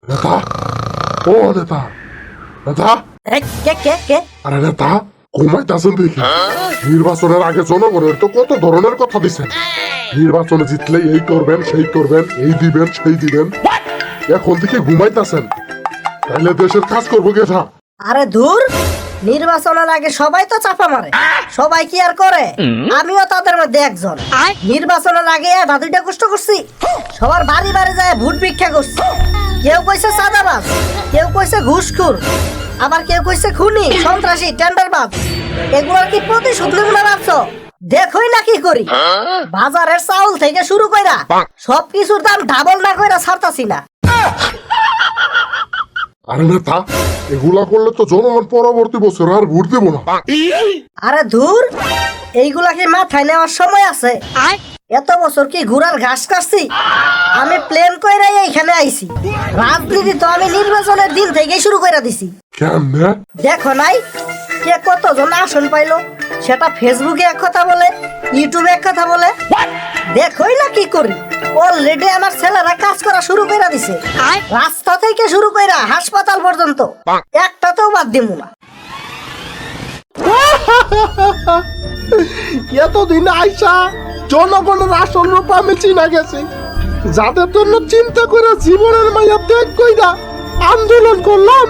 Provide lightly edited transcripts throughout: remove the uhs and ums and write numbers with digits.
নেতা, ও নেতা, নেতা, কে আরে নেতা ঘুমাইতেছেন দেখি। নির্বাচনের আগে জনগণের তো কত ধরনের কথা দিচ্ছেন। নির্বাচনে জিতলে এই করবেন সেই করবেন, এই দিবেন সেই দিবেন। এখন থেকে ঘুমাইতেছেন, তাহলে দেশের কাজ করবো কেটা? আরে ধুর, নির্বাচনের আগে সবাই তো চাপা মারে, সবাই কি আর করে? আমিও তাদের মধ্যে একজন। নির্বাচনের আগে এটা দুইটা কষ্ট করছি, সবার বাড়ি বাড়ি যায় ভোট ভিক্ষা করছি। কেউ কইছে চাঁদাবাজ, কেউ কইছে ঘুষখোর, আবার কেউ কইছে খুনি সন্ত্রাসী টেন্ডারবাজ। এগুলোর কি প্রতিশোধ নেব না ভাবছো? দেখোই না কি করি, বাজারের চাউল থেকে শুরু কইরা সবকিছুর দাম ডাবল না কইরা ছাড়তাছি না। আরে নেতা, এগুলা করলে তো জনগণ পরবর্তী বছর আর ভোট দেবো না। আরে ধুর, এইগুলা কি মাথায় নেওয়ার সময় আছে? এত বছর কি ঘোড়ার ঘাস কাটছি? আমি প্লেন কইরাই এইখানে আইছি। রাজনীতি তো আমি নির্বাচনের দিন থেকেই শুরু করে দিছি। কেমনে? দেখো নাই কে কতজন আসন পাইলো, সেটা ফেসবুকে এক কথা বলে, ইউটিউবে এক কথা বলে। দেখোই না কি করি, অলরেডি আমার ছেলেরা কাজ করা শুরু করে দিছে। রাস্তা থেকে শুরু কইরা হাসপাতাল পর্যন্ত একটাতেও বাদ দিমু না। এতদিন আইসা জনগণের আসল রূপ আমি চিনা গেছি। যাদের জন্য চিন্তা করে জীবনের মায়া ত্যাগ কইরা আন্দোলন করলাম,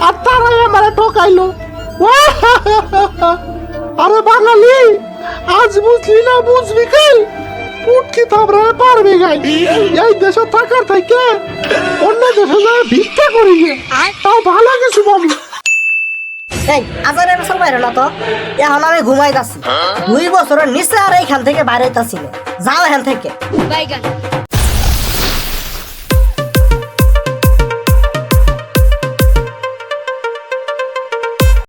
আর তারাই আমারে ঠকাইলো। আরে বাঙালি, আজ বুঝলি না বুঝবি কাল, পুটকি থাবড়ায় পারবি গাই। এই দেশে থাকার থেকে অন্য দেশে যায় ভিক্ষা করি গে, তাও ভালো কিছু পাবি। এই আজারে বছর বাইরে না তো, এখন আমি ঘুমাই যাচ্ছি। 2 বছরের নিচে আর এইখান থেকে বাইরে হইতাছি না। যাও এখান থেকে।